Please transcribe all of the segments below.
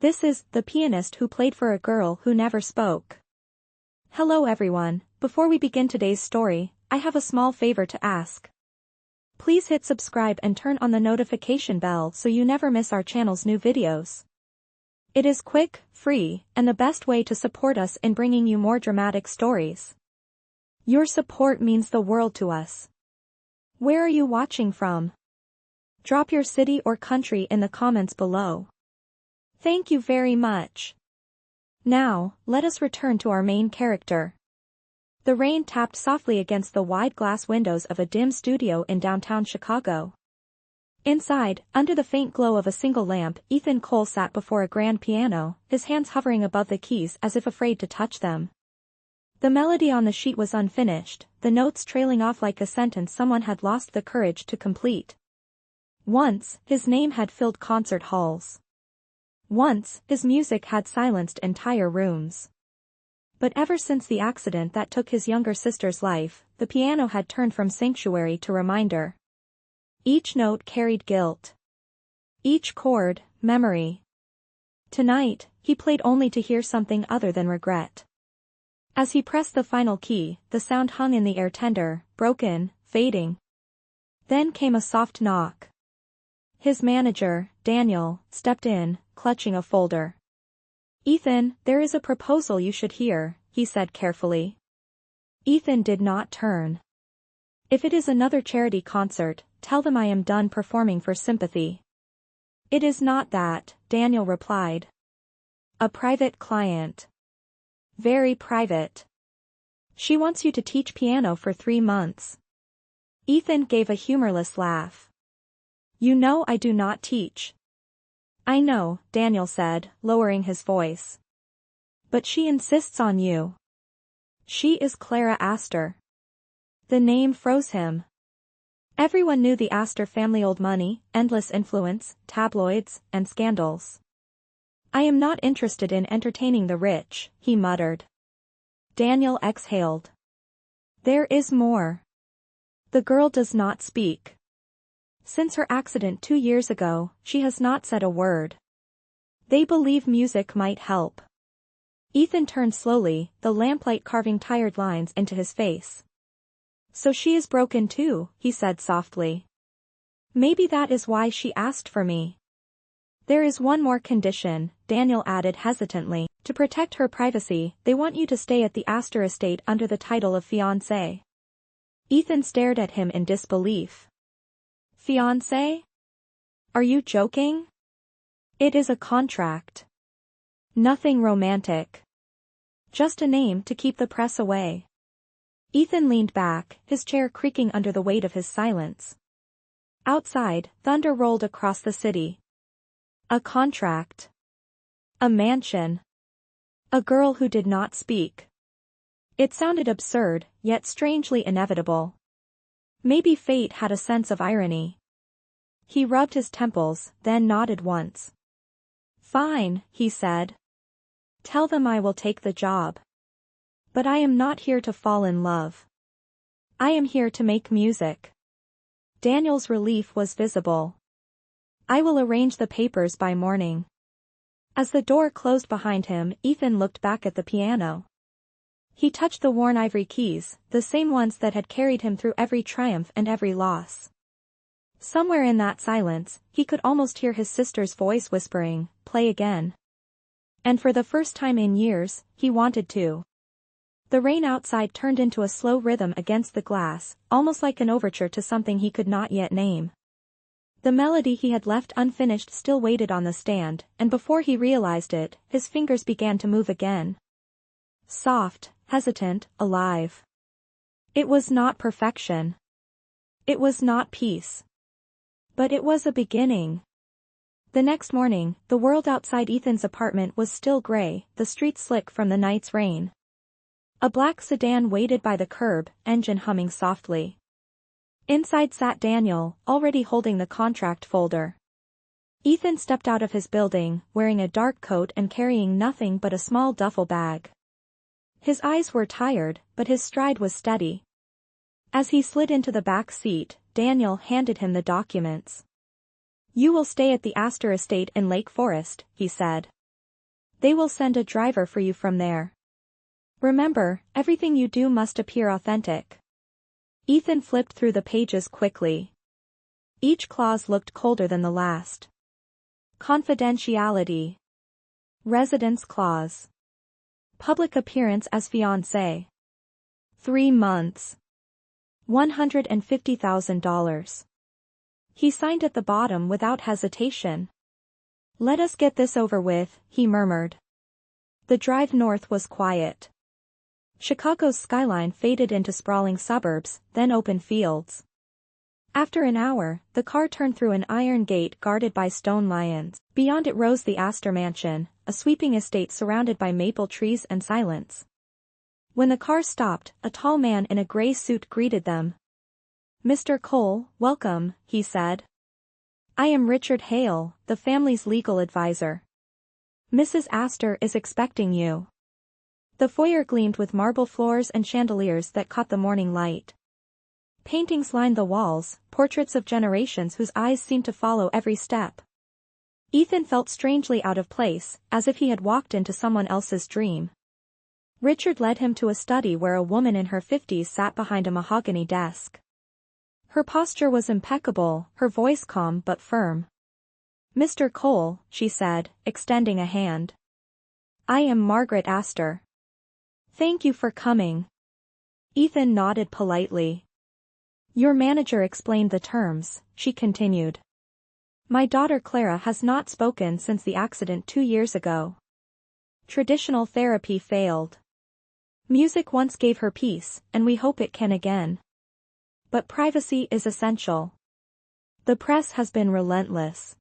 This is The Pianist Who Played for a Girl Who Never Spoke. Hello everyone, before we begin today's story, I have a small favor to ask. Please hit subscribe and turn on the notification bell so you never miss our channel's new videos. It is quick, free, and the best way to support us in bringing you more dramatic stories. Your support means the world to us. Where are you watching from? Drop your city or country in the comments below. Thank you very much. Now, let us return to our main character. The rain tapped softly against the wide glass windows of a dim studio in downtown Chicago. Inside, under the faint glow of a single lamp, Ethan Cole sat before a grand piano, his hands hovering above the keys as if afraid to touch them. The melody on the sheet was unfinished, the notes trailing off like a sentence someone had lost the courage to complete. Once, his name had filled concert halls. Once, his music had silenced entire rooms. But ever since the accident that took his younger sister's life, the piano had turned from sanctuary to reminder. Each note carried guilt. Each chord, memory. Tonight, he played only to hear something other than regret. As he pressed the final key, the sound hung in the air, tender, broken, fading. Then came a soft knock. His manager, Daniel, stepped in, clutching a folder. "Ethan, there is a proposal you should hear," he said carefully. Ethan did not turn. "If it is another charity concert, tell them I am done performing for sympathy." "It is not that," Daniel replied. "A private client. Very private. She wants you to teach piano for 3 months." Ethan gave a humorless laugh. "You know I do not teach." "I know," Daniel said, lowering his voice. "But she insists on you." "She is Clara Astor." The name froze him. Everyone knew the Astor family: old money, endless influence, tabloids, and scandals. "I am not interested in entertaining the rich," he muttered. Daniel exhaled. "There is more. The girl does not speak. Since her accident 2 years ago, she has not said a word. They believe music might help." Ethan turned slowly, the lamplight carving tired lines into his face. "So she is broken too," he said softly. "Maybe that is why she asked for me." "There is one more condition," Daniel added hesitantly. "To protect her privacy, they want you to stay at the Astor estate under the title of fiancé." Ethan stared at him in disbelief. "Fiancé? Are you joking?" "It is a contract. Nothing romantic. Just a name to keep the press away." Ethan leaned back, his chair creaking under the weight of his silence. Outside, thunder rolled across the city. A contract. A mansion. A girl who did not speak. It sounded absurd, yet strangely inevitable. Maybe fate had a sense of irony. He rubbed his temples, then nodded once. "Fine," he said. "Tell them I will take the job. But I am not here to fall in love. I am here to make music." Daniel's relief was visible. "I will arrange the papers by morning." As the door closed behind him, Ethan looked back at the piano. He touched the worn ivory keys, the same ones that had carried him through every triumph and every loss. Somewhere in that silence, he could almost hear his sister's voice whispering, "Play again." And for the first time in years, he wanted to. The rain outside turned into a slow rhythm against the glass, almost like an overture to something he could not yet name. The melody he had left unfinished still waited on the stand, and before he realized it, his fingers began to move again. Soft, hesitant, alive. It was not perfection. It was not peace. But it was a beginning. The next morning, the world outside Ethan's apartment was still gray, the streets slick from the night's rain. A black sedan waited by the curb, engine humming softly. Inside sat Daniel, already holding the contract folder. Ethan stepped out of his building, wearing a dark coat and carrying nothing but a small duffel bag. His eyes were tired, but his stride was steady. As he slid into the back seat, Daniel handed him the documents. "You will stay at the Astor estate in Lake Forest," he said. They will send a driver for you from there. Remember, everything you do must appear authentic. Ethan flipped through the pages quickly. Each clause looked colder than the last. Confidentiality. Residence clause. Public appearance as fiancé. 3 months. $150,000. He signed at the bottom without hesitation. Let us get this over with, he murmured. The drive north was quiet. Chicago's skyline faded into sprawling suburbs, then open fields. After an hour, the car turned through an iron gate guarded by stone lions. Beyond it rose the Astor mansion, a sweeping estate surrounded by maple trees and silence. When the car stopped, a tall man in a gray suit greeted them. Mr. Cole, welcome, he said. I am Richard Hale, the family's legal advisor. Mrs. Astor is expecting you. The foyer gleamed with marble floors and chandeliers that caught the morning light. Paintings lined the walls, portraits of generations whose eyes seemed to follow every step. Ethan felt strangely out of place, as if he had walked into someone else's dream. Richard led him to a study where a woman in her 50s sat behind a mahogany desk. Her posture was impeccable, her voice calm but firm. Mr. Cole, she said, extending a hand. I am Margaret Astor. Thank you for coming. Ethan nodded politely. Your manager explained the terms, she continued. My daughter Clara has not spoken since the accident 2 years ago. Traditional therapy failed. Music once gave her peace, and we hope it can again. But privacy is essential. The press has been relentless.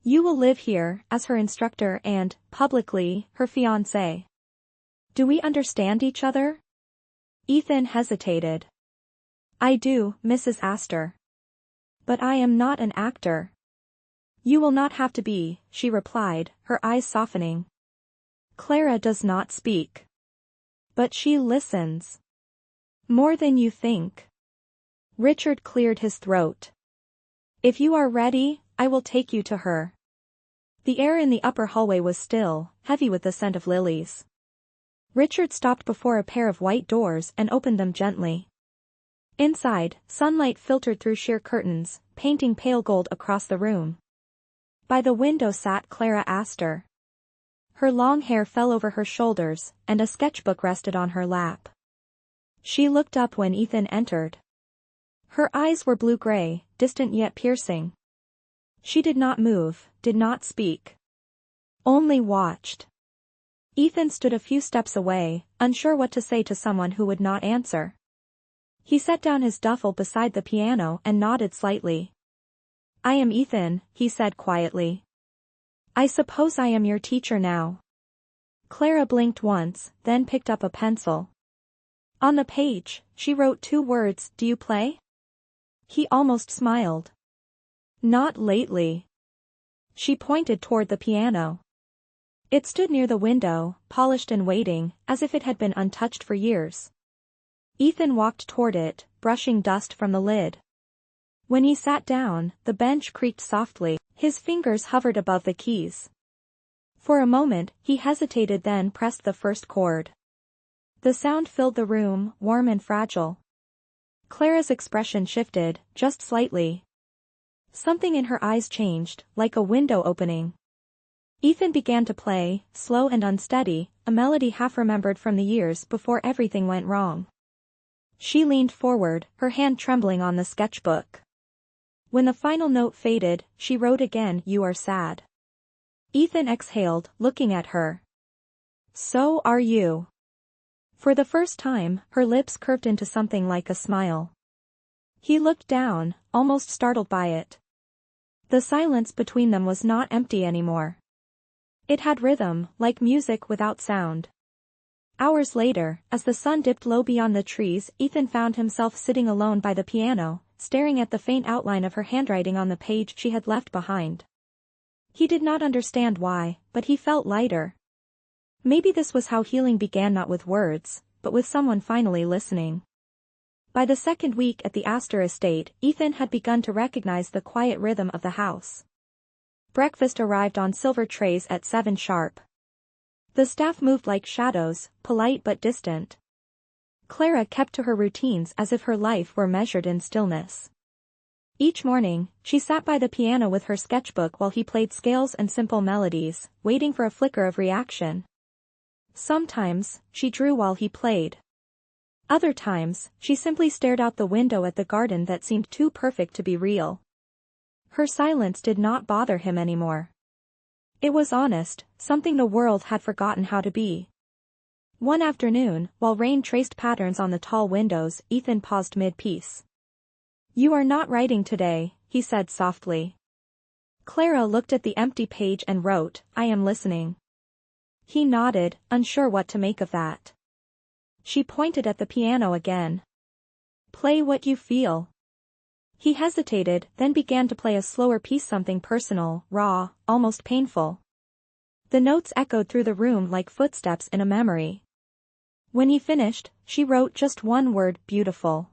You will live here, as her instructor and, publicly, her fiancé. Do we understand each other? Ethan hesitated. I do, Mrs. Astor. But I am not an actor. You will not have to be, she replied, her eyes softening. Clara does not speak. But she listens. More than you think. Richard cleared his throat. If you are ready, I will take you to her. The air in the upper hallway was still, heavy with the scent of lilies. Richard stopped before a pair of white doors and opened them gently. Inside, sunlight filtered through sheer curtains, painting pale gold across the room. By the window sat Clara Astor. Her long hair fell over her shoulders, and a sketchbook rested on her lap. She looked up when Ethan entered. Her eyes were blue-gray, distant yet piercing. She did not move, did not speak. Only watched. Ethan stood a few steps away, unsure what to say to someone who would not answer. He set down his duffel beside the piano and nodded slightly. I am Ethan, he said quietly. I suppose I am your teacher now. Clara blinked once, then picked up a pencil. On the page, she wrote 2 words, do you play? He almost smiled. Not lately. She pointed toward the piano. It stood near the window, polished and waiting, as if it had been untouched for years. Ethan walked toward it, brushing dust from the lid. When he sat down, the bench creaked softly, his fingers hovered above the keys. For a moment, he hesitated, then pressed the first chord. The sound filled the room, warm and fragile. Clara's expression shifted, just slightly. Something in her eyes changed, like a window opening. Ethan began to play, slow and unsteady, a melody half remembered from the years before everything went wrong. She leaned forward, her hand trembling on the sketchbook. When the final note faded, she wrote again, you are sad. Ethan exhaled, looking at her. So are you. For the first time, her lips curved into something like a smile. He looked down, almost startled by it. The silence between them was not empty anymore. It had rhythm, like music without sound. Hours later, as the sun dipped low beyond the trees, Ethan found himself sitting alone by the piano, staring at the faint outline of her handwriting on the page she had left behind. He did not understand why, but he felt lighter. Maybe this was how healing began, not with words, but with someone finally listening. By the second week at the Astor estate, Ethan had begun to recognize the quiet rhythm of the house. Breakfast arrived on silver trays at 7 sharp. The staff moved like shadows, polite but distant. Clara kept to her routines as if her life were measured in stillness. Each morning, she sat by the piano with her sketchbook while he played scales and simple melodies, waiting for a flicker of reaction. Sometimes, she drew while he played. Other times, she simply stared out the window at the garden that seemed too perfect to be real. Her silence did not bother him anymore. It was honest, something the world had forgotten how to be. One afternoon, while rain traced patterns on the tall windows, Ethan paused mid-piece. "You are not writing today," he said softly. Clara looked at the empty page and wrote, "I am listening." He nodded, unsure what to make of that. She pointed at the piano again. "Play what you feel." He hesitated, then began to play a slower piece, something personal, raw, almost painful. The notes echoed through the room like footsteps in a memory. When he finished, she wrote just one word, "beautiful."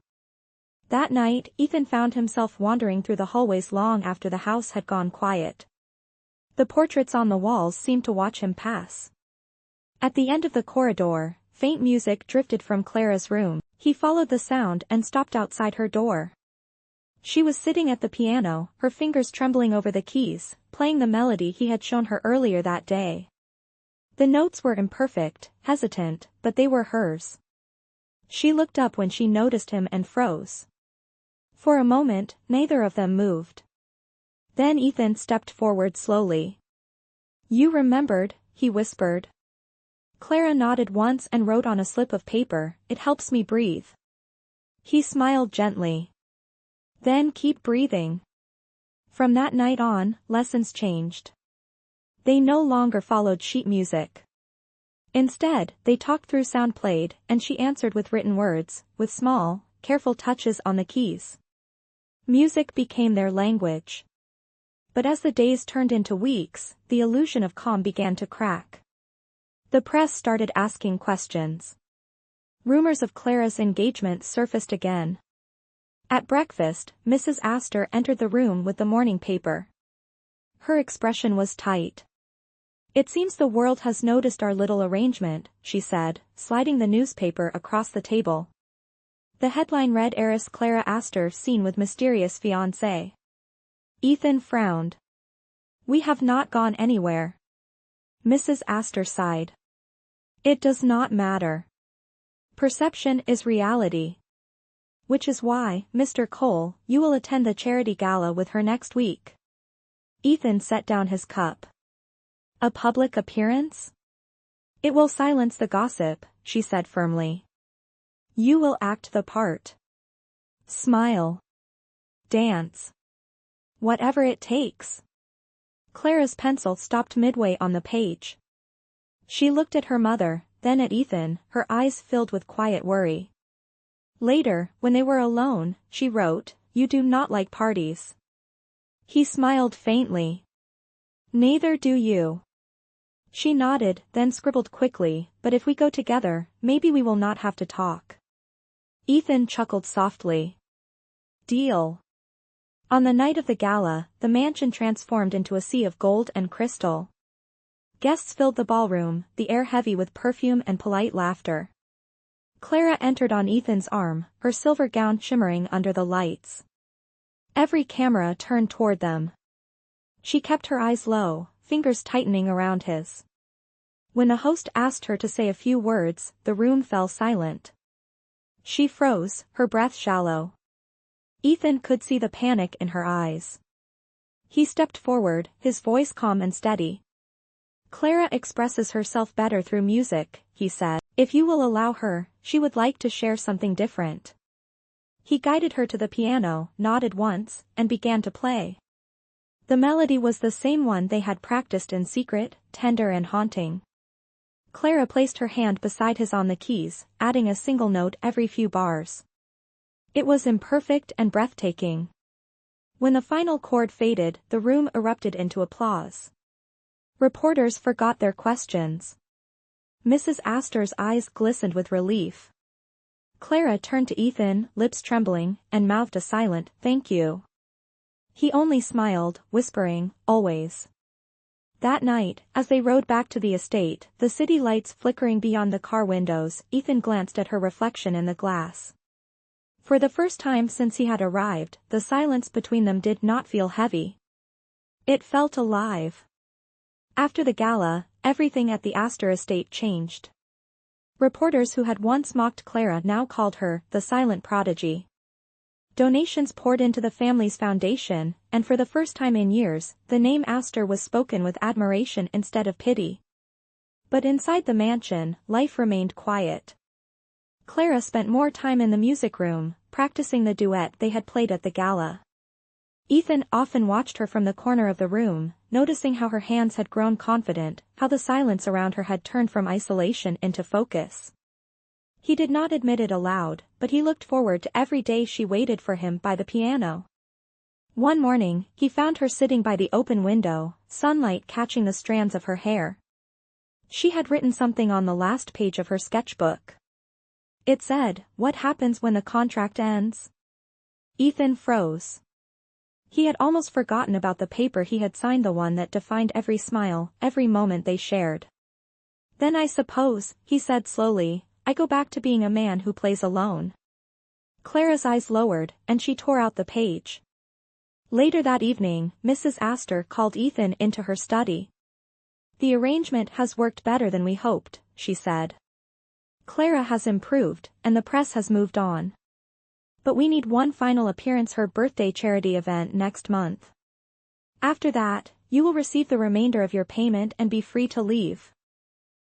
That night, Ethan found himself wandering through the hallways long after the house had gone quiet. The portraits on the walls seemed to watch him pass. At the end of the corridor, faint music drifted from Clara's room. He followed the sound and stopped outside her door. She was sitting at the piano, her fingers trembling over the keys, playing the melody he had shown her earlier that day. The notes were imperfect, hesitant, but they were hers. She looked up when she noticed him and froze. For a moment, neither of them moved. Then Ethan stepped forward slowly. "You remembered," he whispered. Clara nodded once and wrote on a slip of paper, "It helps me breathe." He smiled gently. "Then keep breathing." From that night on, lessons changed. They no longer followed sheet music. Instead, they talked through sound played, and she answered with written words, with small, careful touches on the keys. Music became their language. But as the days turned into weeks, the illusion of calm began to crack. The press started asking questions. Rumors of Clara's engagement surfaced again. At breakfast, Mrs. Astor entered the room with the morning paper. Her expression was tight. "It seems the world has noticed our little arrangement," she said, sliding the newspaper across the table. The headline read, "Heiress Clara Astor seen with mysterious fiancé." Ethan frowned. "We have not gone anywhere." Mrs. Astor sighed. "It does not matter. Perception is reality. Which is why, Mr. Cole, you will attend the charity gala with her next week." Ethan set down his cup. "A public appearance?" "It will silence the gossip," she said firmly. "You will act the part. Smile. Dance. Whatever it takes." Clara's pencil stopped midway on the page. She looked at her mother, then at Ethan, her eyes filled with quiet worry. Later, when they were alone, she wrote, "You do not like parties." He smiled faintly. "Neither do you." She nodded, then scribbled quickly, "But if we go together, maybe we will not have to talk." Ethan chuckled softly. "Deal." On the night of the gala, the mansion transformed into a sea of gold and crystal. Guests filled the ballroom, the air heavy with perfume and polite laughter. Clara entered on Ethan's arm, her silver gown shimmering under the lights. Every camera turned toward them. She kept her eyes low, fingers tightening around his. When the host asked her to say a few words, the room fell silent. She froze, her breath shallow. Ethan could see the panic in her eyes. He stepped forward, his voice calm and steady. "Clara expresses herself better through music," he said. "If you will allow her, she would like to share something different." He guided her to the piano, nodded once, and began to play. The melody was the same one they had practiced in secret, tender and haunting. Clara placed her hand beside his on the keys, adding a single note every few bars. It was imperfect and breathtaking. When the final chord faded, the room erupted into applause. Reporters forgot their questions. Mrs. Astor's eyes glistened with relief. Clara turned to Ethan, lips trembling, and mouthed a silent, "Thank you." He only smiled, whispering, "Always." That night, as they rode back to the estate, the city lights flickering beyond the car windows, Ethan glanced at her reflection in the glass. For the first time since he had arrived, the silence between them did not feel heavy. It felt alive. After the gala, everything at the Astor estate changed. Reporters who had once mocked Clara now called her the silent prodigy. Donations poured into the family's foundation, and for the first time in years, the name Astor was spoken with admiration instead of pity. But inside the mansion, life remained quiet. Clara spent more time in the music room, practicing the duet they had played at the gala. Ethan often watched her from the corner of the room, noticing how her hands had grown confident, how the silence around her had turned from isolation into focus. He did not admit it aloud, but he looked forward to every day she waited for him by the piano. One morning, he found her sitting by the open window, sunlight catching the strands of her hair. She had written something on the last page of her sketchbook. It said, "What happens when the contract ends?" Ethan froze. He had almost forgotten about the paper he had signed, the one that defined every smile, every moment they shared. "Then I suppose," he said slowly, "I go back to being a man who plays alone." Clara's eyes lowered, and she tore out the page. Later that evening, Mrs. Astor called Ethan into her study. "The arrangement has worked better than we hoped," she said. "Clara has improved, and the press has moved on. But we need one final appearance, her birthday charity event next month. After that, you will receive the remainder of your payment and be free to leave."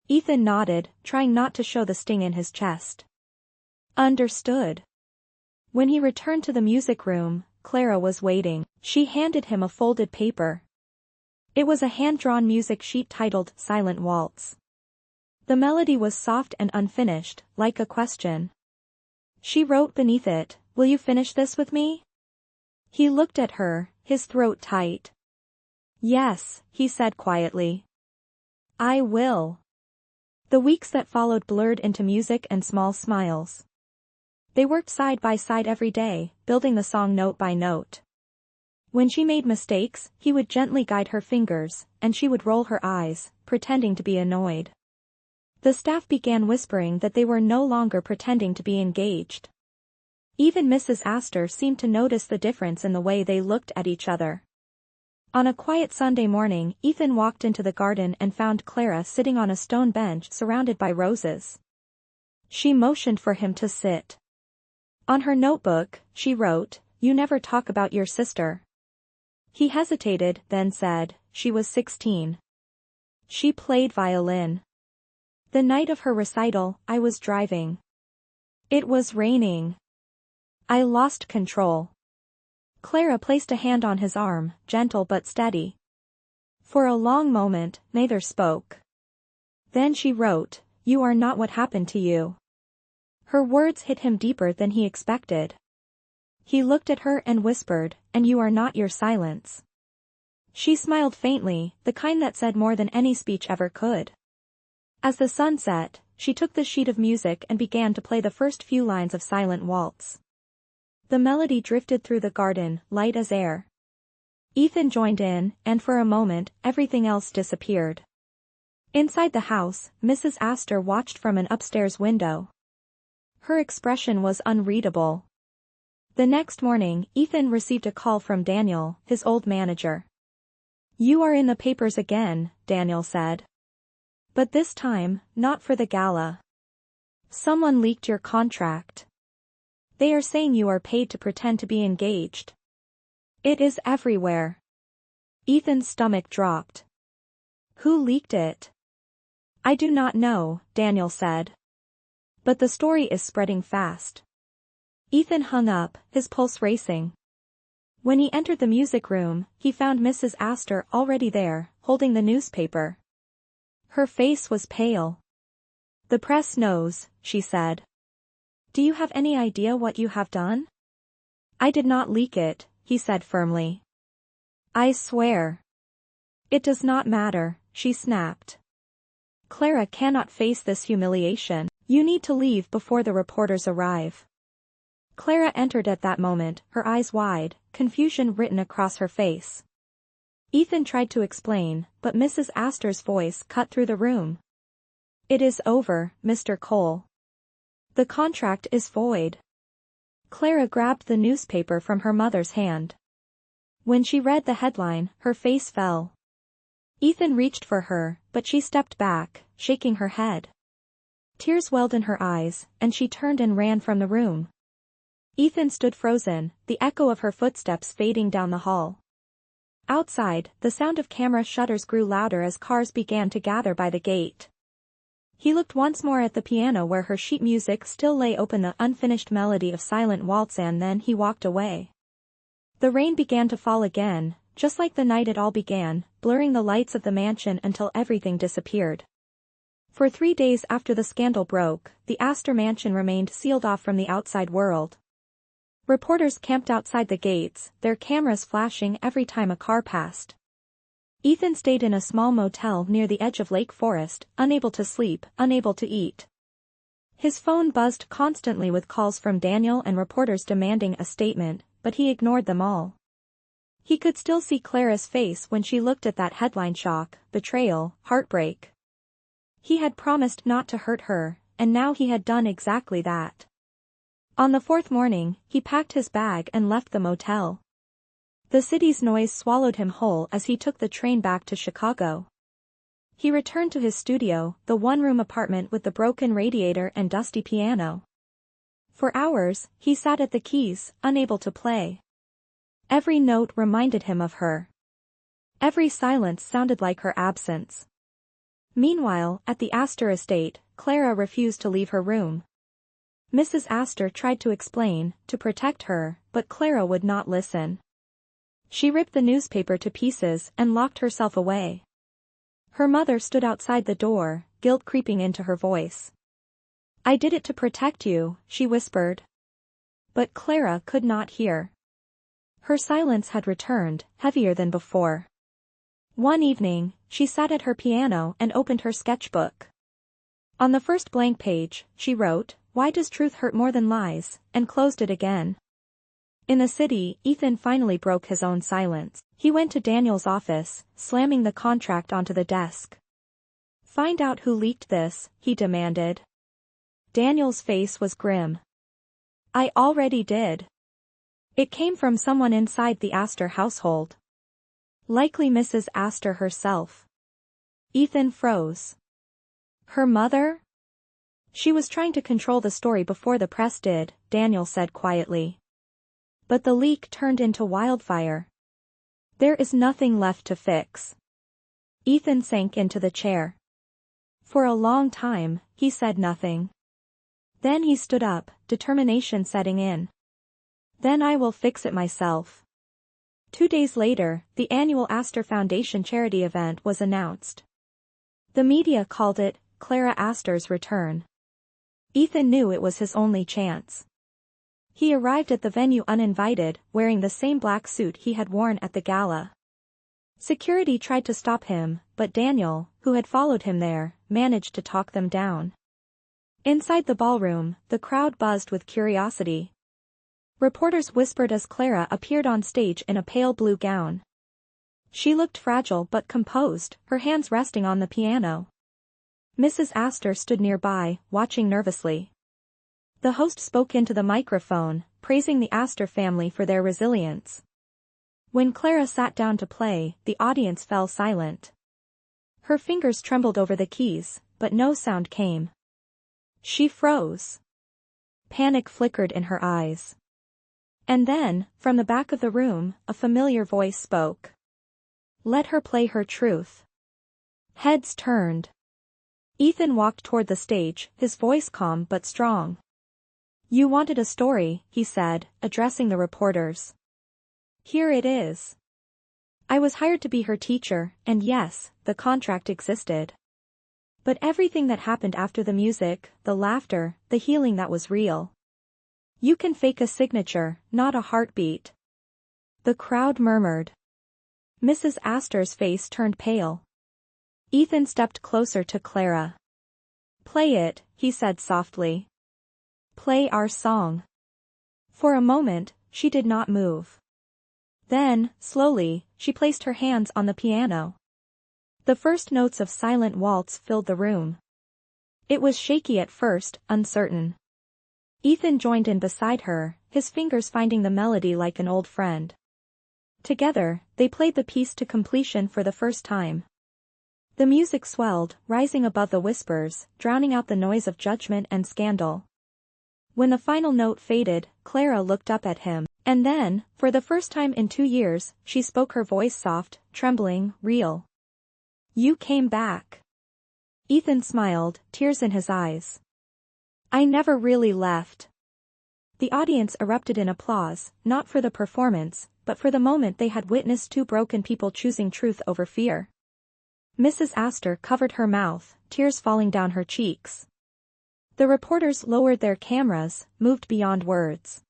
Ethan nodded, trying not to show the sting in his chest. "Understood." When he returned to the music room, Clara was waiting. She handed him a folded paper. It was a hand-drawn music sheet titled "Silent Waltz." The melody was soft and unfinished, like a question. She wrote beneath it, "Will you finish this with me?" He looked at her, his throat tight. "Yes," he said quietly. "I will." The weeks that followed blurred into music and small smiles. They worked side by side every day, building the song note by note. When she made mistakes, he would gently guide her fingers, and she would roll her eyes, pretending to be annoyed. The staff began whispering that they were no longer pretending to be engaged. Even Mrs. Astor seemed to notice the difference in the way they looked at each other. On a quiet Sunday morning, Ethan walked into the garden and found Clara sitting on a stone bench surrounded by roses. She motioned for him to sit. On her notebook, she wrote, "You never talk about your sister." He hesitated, then said, "She was 16. She played violin. The night of her recital, I was driving. It was raining. I lost control." Clara placed a hand on his arm, gentle but steady. For a long moment, neither spoke. Then she wrote, "You are not what happened to you." Her words hit him deeper than he expected. He looked at her and whispered, "And you are not your silence." She smiled faintly, the kind that said more than any speech ever could. As the sun set, she took the sheet of music and began to play the first few lines of Silent Waltz. The melody drifted through the garden, light as air. Ethan joined in, and for a moment, everything else disappeared. Inside the house, Mrs. Astor watched from an upstairs window. Her expression was unreadable. The next morning, Ethan received a call from Daniel, his old manager. "You are in the papers again," Daniel said. "But this time, not for the gala. Someone leaked your contract. They are saying you are paid to pretend to be engaged. It is everywhere." Ethan's stomach dropped. "Who leaked it?" "I do not know," Daniel said. "But the story is spreading fast." Ethan hung up, his pulse racing. When he entered the music room, he found Mrs. Astor already there, holding the newspaper. Her face was pale. "The press knows," she said. "Do you have any idea what you have done?" "I did not leak it," he said firmly. "I swear." "It does not matter," she snapped. "Clara cannot face this humiliation. You need to leave before the reporters arrive." Clara entered at that moment, her eyes wide, confusion written across her face. Ethan tried to explain, but Mrs. Astor's voice cut through the room. "It is over, Mr. Cole. The contract is void." Clara grabbed the newspaper from her mother's hand. When she read the headline, her face fell. Ethan reached for her, but she stepped back, shaking her head. Tears welled in her eyes, and she turned and ran from the room. Ethan stood frozen, the echo of her footsteps fading down the hall. Outside, the sound of camera shutters grew louder as cars began to gather by the gate. He looked once more at the piano where her sheet music still lay open, the unfinished melody of Silent Waltz, and then he walked away. The rain began to fall again, just like the night it all began, blurring the lights of the mansion until everything disappeared. For 3 days after the scandal broke, the Astor mansion remained sealed off from the outside world. Reporters camped outside the gates, their cameras flashing every time a car passed. Ethan stayed in a small motel near the edge of Lake Forest, unable to sleep, unable to eat. His phone buzzed constantly with calls from Daniel and reporters demanding a statement, but he ignored them all. He could still see Clara's face when she looked at that headline: shock, betrayal, heartbreak. He had promised not to hurt her, and now he had done exactly that. On the 4th morning, he packed his bag and left the motel. The city's noise swallowed him whole as he took the train back to Chicago. He returned to his studio, the one-room apartment with the broken radiator and dusty piano. For hours, he sat at the keys, unable to play. Every note reminded him of her. Every silence sounded like her absence. Meanwhile, at the Astor estate, Clara refused to leave her room. Mrs. Astor tried to explain, to protect her, but Clara would not listen. She ripped the newspaper to pieces and locked herself away. Her mother stood outside the door, guilt creeping into her voice. "I did it to protect you," she whispered. But Clara could not hear. Her silence had returned, heavier than before. One evening, she sat at her piano and opened her sketchbook. On the first blank page, she wrote, "Why does truth hurt more than lies?" and closed it again. In the city, Ethan finally broke his own silence. He went to Daniel's office, slamming the contract onto the desk. "Find out who leaked this," he demanded. Daniel's face was grim. "I already did. It came from someone inside the Astor household. Likely Mrs. Astor herself." Ethan froze. Her mother? "She was trying to control the story before the press did," Daniel said quietly. "But the leak turned into wildfire. There is nothing left to fix." Ethan sank into the chair. For a long time, he said nothing. Then he stood up, determination setting in. "Then I will fix it myself." 2 days later, the annual Astor Foundation charity event was announced. The media called it Clara Astor's return. Ethan knew it was his only chance. He arrived at the venue uninvited, wearing the same black suit he had worn at the gala. Security tried to stop him, but Daniel, who had followed him there, managed to talk them down. Inside the ballroom, the crowd buzzed with curiosity. Reporters whispered as Clara appeared on stage in a pale blue gown. She looked fragile but composed, her hands resting on the piano. Mrs. Astor stood nearby, watching nervously. The host spoke into the microphone, praising the Astor family for their resilience. When Clara sat down to play, the audience fell silent. Her fingers trembled over the keys, but no sound came. She froze. Panic flickered in her eyes. And then, from the back of the room, a familiar voice spoke. "Let her play her truth." Heads turned. Ethan walked toward the stage, his voice calm but strong. "You wanted a story," he said, addressing the reporters. "Here it is. I was hired to be her teacher, and yes, the contract existed. But everything that happened after the music, the laughter, the healing, that was real. You can fake a signature, not a heartbeat." The crowd murmured. Mrs. Astor's face turned pale. Ethan stepped closer to Clara. "Play it," he said softly. "Play our song." For a moment, she did not move. Then, slowly, she placed her hands on the piano. The first notes of Silent Waltz filled the room. It was shaky at first, uncertain. Ethan joined in beside her, his fingers finding the melody like an old friend. Together, they played the piece to completion for the first time. The music swelled, rising above the whispers, drowning out the noise of judgment and scandal. When the final note faded, Clara looked up at him, and then, for the first time in 2 years, she spoke, her voice soft, trembling, real. "You came back." Ethan smiled, tears in his eyes. "I never really left." The audience erupted in applause, not for the performance, but for the moment they had witnessed two broken people choosing truth over fear. Mrs. Astor covered her mouth, tears falling down her cheeks. The reporters lowered their cameras, moved beyond words.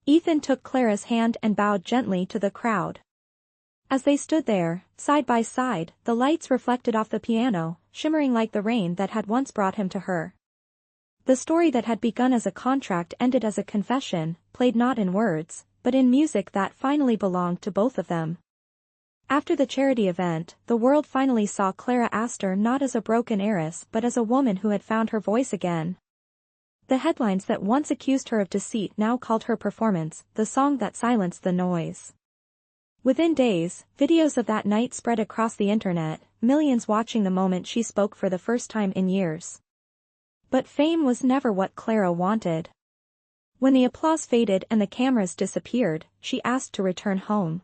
Ethan took Clara's hand and bowed gently to the crowd. As they stood there, side by side, the lights reflected off the piano, shimmering like the rain that had once brought him to her. The story that had begun as a contract ended as a confession, played not in words, but in music that finally belonged to both of them. After the charity event, the world finally saw Clara Astor not as a broken heiress but as a woman who had found her voice again. The headlines that once accused her of deceit now called her performance the song that silenced the noise. Within days, videos of that night spread across the internet, millions watching the moment she spoke for the first time in years. But fame was never what Clara wanted. When the applause faded and the cameras disappeared, she asked to return home.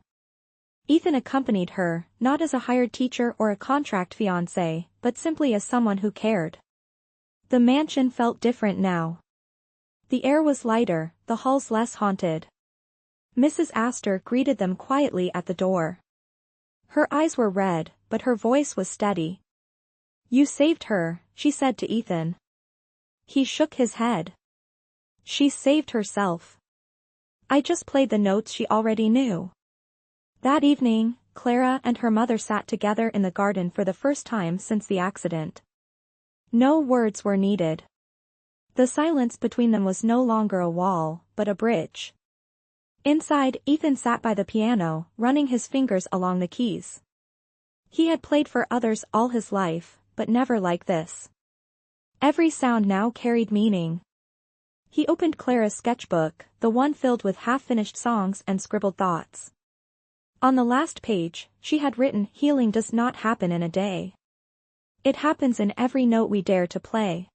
Ethan accompanied her, not as a hired teacher or a contract fiancé, but simply as someone who cared. The mansion felt different now. The air was lighter, the halls less haunted. Mrs. Astor greeted them quietly at the door. Her eyes were red, but her voice was steady. "You saved her," she said to Ethan. He shook his head. "She saved herself. I just played the notes she already knew." That evening, Clara and her mother sat together in the garden for the first time since the accident. No words were needed. The silence between them was no longer a wall, but a bridge. Inside, Ethan sat by the piano, running his fingers along the keys. He had played for others all his life, but never like this. Every sound now carried meaning. He opened Clara's sketchbook, the one filled with half-finished songs and scribbled thoughts. On the last page, she had written, "Healing does not happen in a day. It happens in every note we dare to play."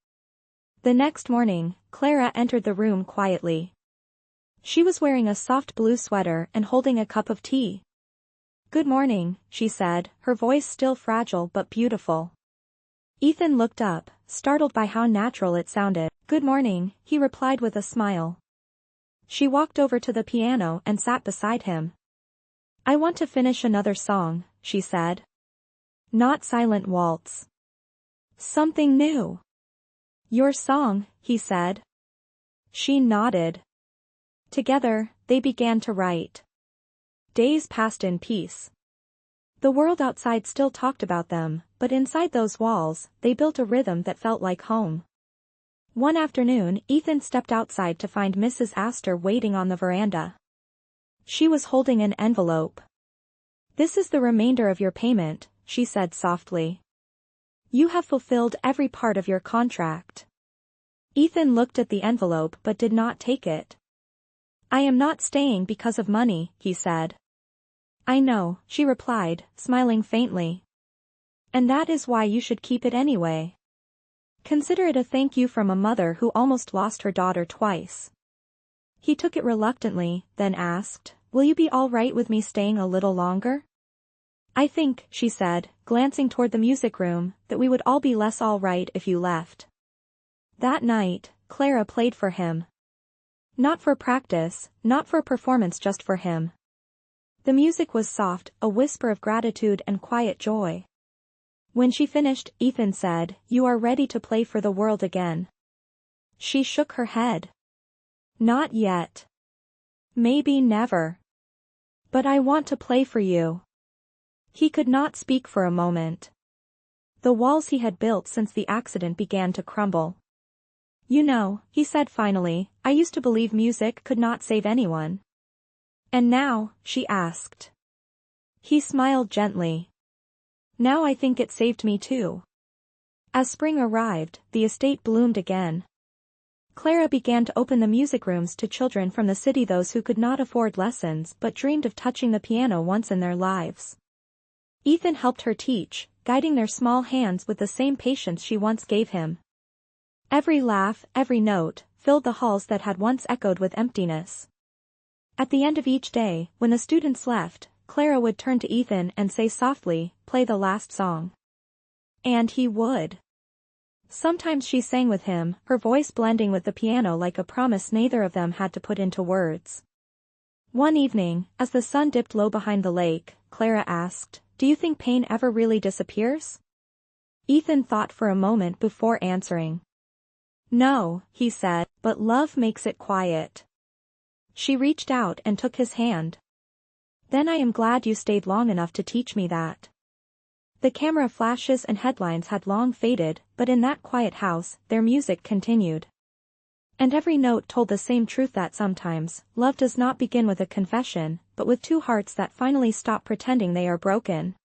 The next morning, Clara entered the room quietly. She was wearing a soft blue sweater and holding a cup of tea. "Good morning," she said, her voice still fragile but beautiful. Ethan looked up, startled by how natural it sounded. "Good morning," he replied with a smile. She walked over to the piano and sat beside him. "I want to finish another song," she said. "Not Silent Waltz. Something new." "Your song," he said. She nodded. Together, they began to write. Days passed in peace. The world outside still talked about them, but inside those walls, they built a rhythm that felt like home. One afternoon, Ethan stepped outside to find Mrs. Astor waiting on the veranda. She was holding an envelope. "This is the remainder of your payment," she said softly. "You have fulfilled every part of your contract." Ethan looked at the envelope but did not take it. "I am not staying because of money," he said. "I know," she replied, smiling faintly. "And that is why you should keep it anyway. Consider it a thank you from a mother who almost lost her daughter twice." He took it reluctantly, then asked, "Will you be all right with me staying a little longer?" "I think," she said, glancing toward the music room, "that we would all be less all right if you left." That night, Clara played for him. Not for practice, not for performance, just for him. The music was soft, a whisper of gratitude and quiet joy. When she finished, Ethan said, "You are ready to play for the world again." She shook her head. "Not yet. Maybe never. But I want to play for you." He could not speak for a moment. The walls he had built since the accident began to crumble. "You know," he said finally, "I used to believe music could not save anyone. And now, she asked. He smiled gently. Now I think it saved me too. As spring arrived, the estate bloomed again. Clara began to open the music rooms to children from the city, those who could not afford lessons but dreamed of touching the piano once in their lives. Ethan helped her teach, guiding their small hands with the same patience she once gave him. Every laugh, every note, filled the halls that had once echoed with emptiness. At the end of each day, when the students left, Clara would turn to Ethan and say softly, "Play the last song." And he would. Sometimes she sang with him, her voice blending with the piano like a promise neither of them had to put into words. One evening, as the sun dipped low behind the lake, Clara asked, "Do you think pain ever really disappears?" Ethan thought for a moment before answering. "No," he said, "but love makes it quiet." She reached out and took his hand. "Then I am glad you stayed long enough to teach me that." The camera flashes and headlines had long faded, but in that quiet house, their music continued. And every note told the same truth, that sometimes, love does not begin with a confession, but with two hearts that finally stop pretending they are broken.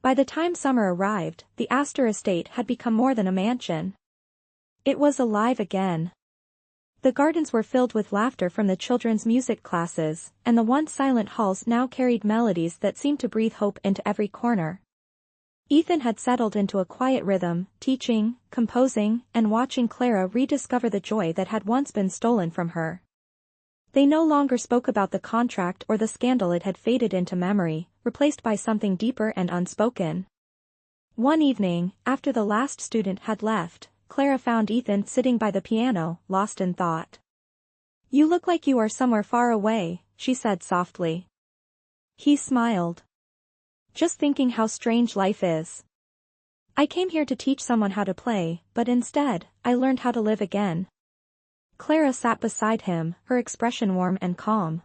By the time summer arrived, the Astor estate had become more than a mansion. It was alive again. The gardens were filled with laughter from the children's music classes, and the once silent halls now carried melodies that seemed to breathe hope into every corner. Ethan had settled into a quiet rhythm, teaching, composing, and watching Clara rediscover the joy that had once been stolen from her. They no longer spoke about the contract or the scandal, it had faded into memory, replaced by something deeper and unspoken. One evening, after the last student had left, Clara found Ethan sitting by the piano, lost in thought. "You look like you are somewhere far away," she said softly. He smiled. "Just thinking how strange life is. I came here to teach someone how to play, but instead, I learned how to live again." Clara sat beside him, her expression warm and calm.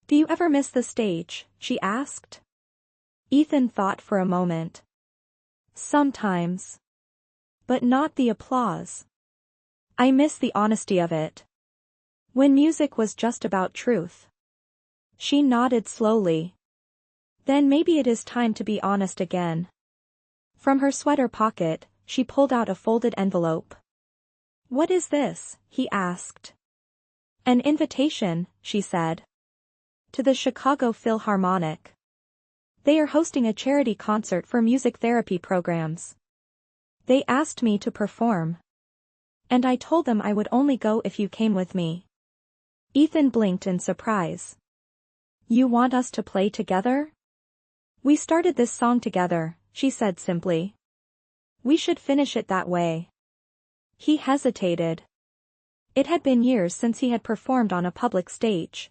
"Do you ever miss the stage?" she asked. Ethan thought for a moment. "Sometimes. But not the applause. I miss the honesty of it. When music was just about truth." She nodded slowly. "Then maybe it is time to be honest again." From her sweater pocket, she pulled out a folded envelope. "What is this?" he asked. "An invitation," she said. "To the Chicago Philharmonic. They are hosting a charity concert for music therapy programs. They asked me to perform. And I told them I would only go if you came with me." Ethan blinked in surprise. "You want us to play together?" "We started this song together," she said simply. "We should finish it that way." He hesitated. It had been years since he had performed on a public stage.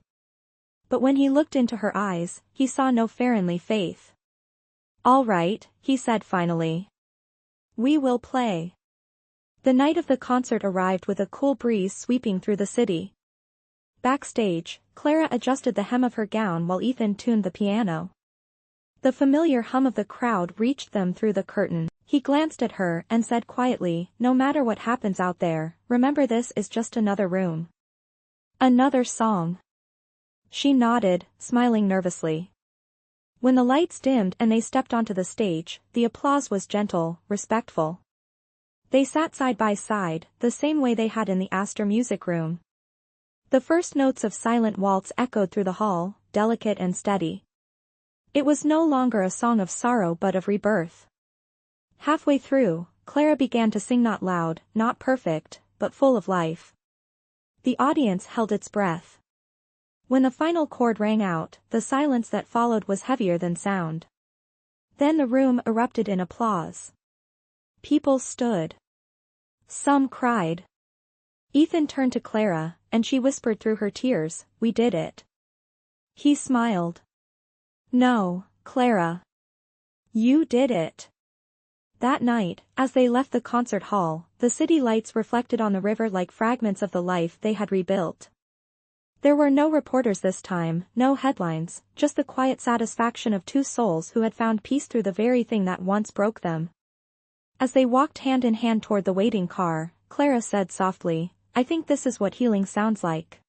But when he looked into her eyes, he saw no fairy faith. "All right," he said finally. "We will play." The night of the concert arrived with a cool breeze sweeping through the city. Backstage, Clara adjusted the hem of her gown while Ethan tuned the piano. The familiar hum of the crowd reached them through the curtain. He glanced at her and said quietly, "No matter what happens out there, remember this is just another room. Another song." She nodded, smiling nervously. When the lights dimmed and they stepped onto the stage, the applause was gentle, respectful. They sat side by side, the same way they had in the Astor music room. The first notes of Silent Waltz echoed through the hall, delicate and steady. It was no longer a song of sorrow but of rebirth. Halfway through, Clara began to sing, not loud, not perfect, but full of life. The audience held its breath. When the final chord rang out, the silence that followed was heavier than sound. Then the room erupted in applause. People stood. Some cried. Ethan turned to Clara, and she whispered through her tears, "We did it." He smiled. "No, Clara. You did it." That night, as they left the concert hall, the city lights reflected on the river like fragments of the life they had rebuilt. There were no reporters this time, no headlines, just the quiet satisfaction of two souls who had found peace through the very thing that once broke them. As they walked hand in hand toward the waiting car, Clara said softly, "I think this is what healing sounds like."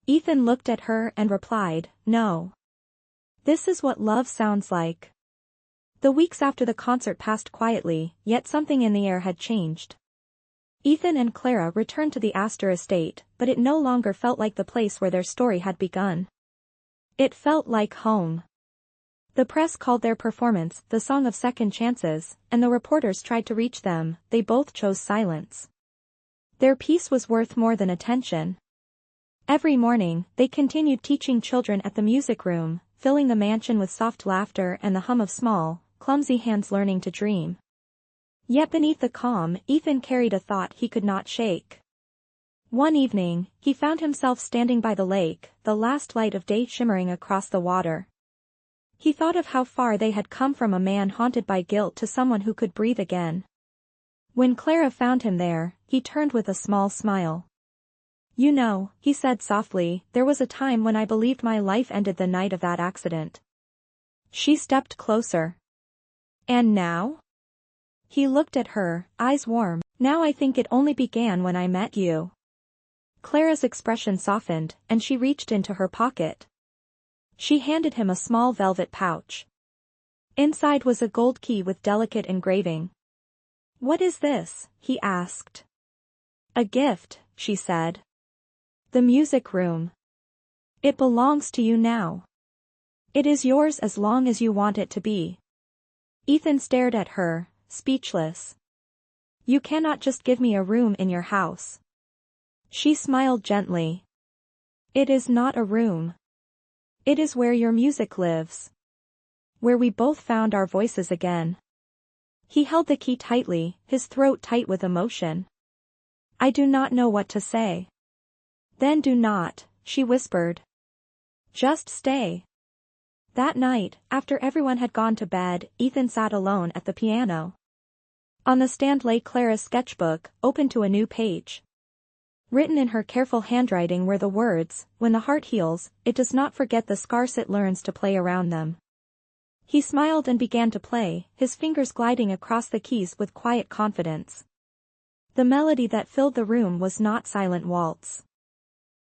Ethan looked at her and replied, "No. This is what love sounds like." The weeks after the concert passed quietly, yet something in the air had changed. Ethan and Clara returned to the Astor estate, but it no longer felt like the place where their story had begun. It felt like home. The press called their performance the Song of Second Chances, and the reporters tried to reach them. They both chose silence. Their peace was worth more than attention. Every morning, they continued teaching children at the music room, filling the mansion with soft laughter and the hum of small, clumsy hands learning to dream. Yet beneath the calm, Ethan carried a thought he could not shake. One evening, he found himself standing by the lake, the last light of day shimmering across the water. He thought of how far they had come from a man haunted by guilt to someone who could breathe again. When Clara found him there, he turned with a small smile. "You know," he said softly, "there was a time when I believed my life ended the night of that accident." She stepped closer. "And now?" He looked at her, eyes warm. "Now I think it only began when I met you." Clara's expression softened, and she reached into her pocket. She handed him a small velvet pouch. Inside was a gold key with delicate engraving. "What is this?" he asked. "A gift," she said. "The music room. It belongs to you now. It is yours as long as you want it to be." Ethan stared at her, speechless. "You cannot just give me a room in your house." She smiled gently. "It is not a room. It is where your music lives. Where we both found our voices again." He held the key tightly, his throat tight with emotion. "I do not know what to say." "Then do not," she whispered. "Just stay." That night, after everyone had gone to bed, Ethan sat alone at the piano. On the stand lay Clara's sketchbook, open to a new page. Written in her careful handwriting were the words, "When the heart heals, it does not forget the scars it learns to play around them." He smiled and began to play, his fingers gliding across the keys with quiet confidence. The melody that filled the room was not silent waltz.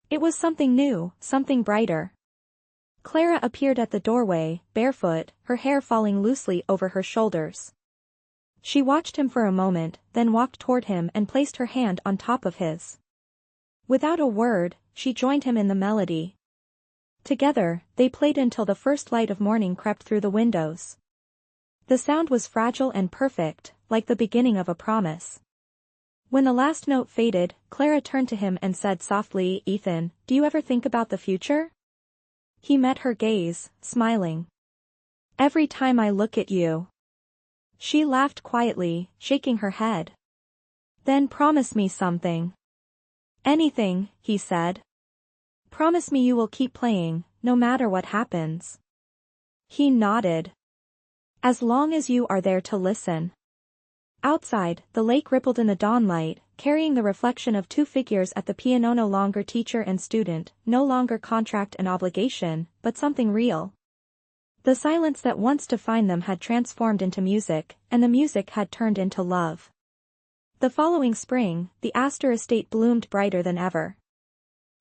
It was something new, something brighter. Clara appeared at the doorway, barefoot, her hair falling loosely over her shoulders. She watched him for a moment, then walked toward him and placed her hand on top of his. Without a word, she joined him in the melody. Together, they played until the first light of morning crept through the windows. The sound was fragile and perfect, like the beginning of a promise. When the last note faded, Clara turned to him and said softly, "Ethan, do you ever think about the future?" He met her gaze, smiling. "Every time I look at you." She laughed quietly, shaking her head. "Then promise me something." "Anything," he said. "Promise me you will keep playing, no matter what happens." He nodded. "As long as you are there to listen." Outside, the lake rippled in the dawnlight, carrying the reflection of two figures at the piano, no longer teacher and student, no longer contract and obligation, but something real. The silence that once defined them had transformed into music, and the music had turned into love. The following spring, the Astor estate bloomed brighter than ever.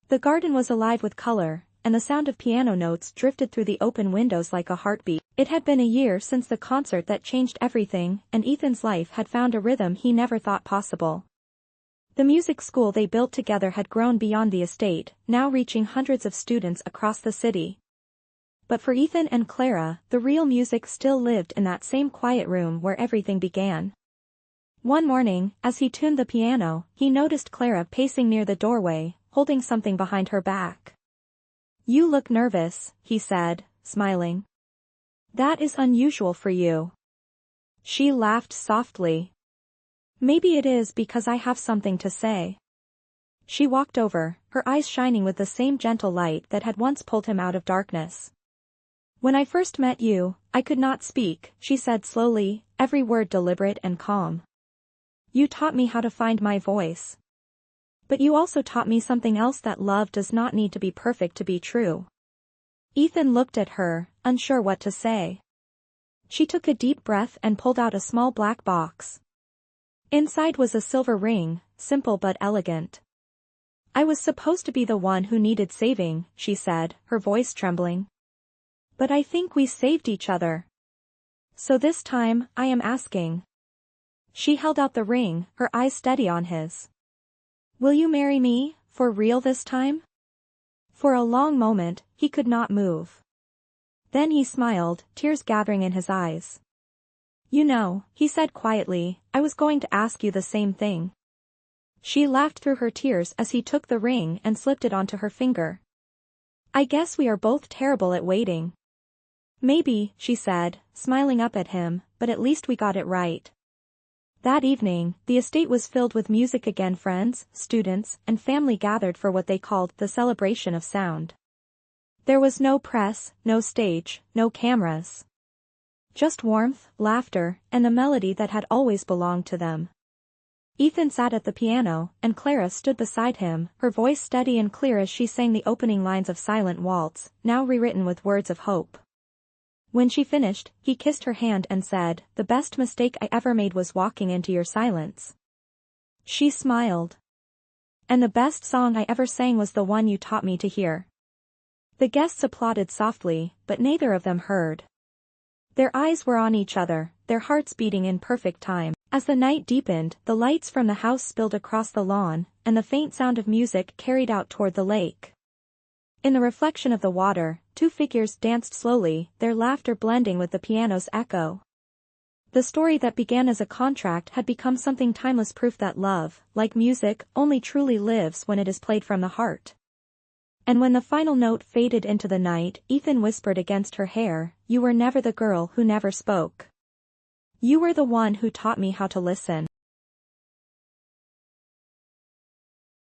The garden was alive with color, and the sound of piano notes drifted through the open windows like a heartbeat. It had been a year since the concert that changed everything, and Ethan's life had found a rhythm he never thought possible. The music school they built together had grown beyond the estate, now reaching hundreds of students across the city. But for Ethan and Clara, the real music still lived in that same quiet room where everything began. One morning, as he tuned the piano, he noticed Clara pacing near the doorway, holding something behind her back. "You look nervous," he said, smiling. "That is unusual for you." She laughed softly. "Maybe it is because I have something to say." She walked over, her eyes shining with the same gentle light that had once pulled him out of darkness. "When I first met you, I could not speak," she said slowly, every word deliberate and calm. "You taught me how to find my voice. But you also taught me something else, that love does not need to be perfect to be true." Ethan looked at her, unsure what to say. She took a deep breath and pulled out a small black box. Inside was a silver ring, simple but elegant. I was supposed to be the one who needed saving, she said, her voice trembling. But I think we saved each other. So this time, I am asking. She held out the ring, her eyes steady on his. Will you marry me, for real this time? For a long moment, he could not move. Then he smiled, tears gathering in his eyes. You know, he said quietly, I was going to ask you the same thing. She laughed through her tears as he took the ring and slipped it onto her finger. I guess we are both terrible at waiting. Maybe, she said, smiling up at him, but at least we got it right. That evening, the estate was filled with music again. Friends, students, and family gathered for what they called the celebration of sound. There was no press, no stage, no cameras. Just warmth, laughter, and the melody that had always belonged to them. Ethan sat at the piano, and Clara stood beside him, her voice steady and clear as she sang the opening lines of Silent Waltz, now rewritten with words of hope. When she finished, he kissed her hand and said, The best mistake I ever made was walking into your silence. She smiled. And the best song I ever sang was the one you taught me to hear. The guests applauded softly, but neither of them heard. Their eyes were on each other, their hearts beating in perfect time. As the night deepened, the lights from the house spilled across the lawn, and the faint sound of music carried out toward the lake. In the reflection of the water, two figures danced slowly, their laughter blending with the piano's echo. The story that began as a contract had become something timeless, proof that love, like music, only truly lives when it is played from the heart. And when the final note faded into the night, Ethan whispered against her hair, You were never the girl who never spoke. You were the one who taught me how to listen.